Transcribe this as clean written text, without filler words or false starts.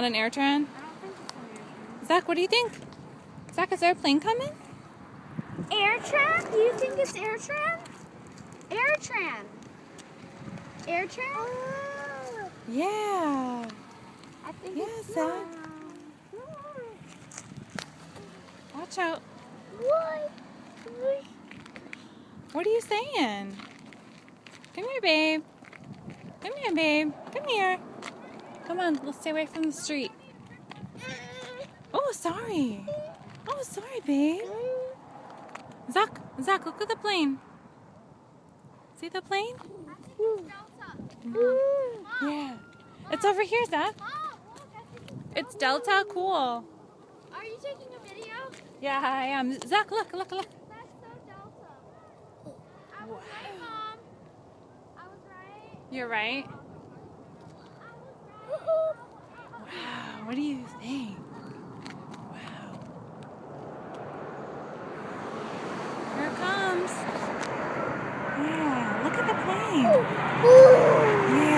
not an AirTran? I don't think it's an AirTran. Zach, what do you think? Zach, is there a plane coming? AirTran? Do you think it's AirTran? AirTran. AirTran? Yeah. I think Yeah, it's Zach. Watch out. What? What are you saying? Come here, babe. Come here, babe. Come here. Come on, let's stay away from the street. Oh, sorry. Oh, sorry, babe. Zach, look at the plane. See the plane? Yeah. It's over here, Zach. It's Delta. Cool. Are you taking a video? Yeah, I am. Zach, look. That's so Delta. I was right, Mom. I was right. You're right. I was right. Wow, what do you think? Wow. Here it comes. Yeah, look at the plane. Yeah.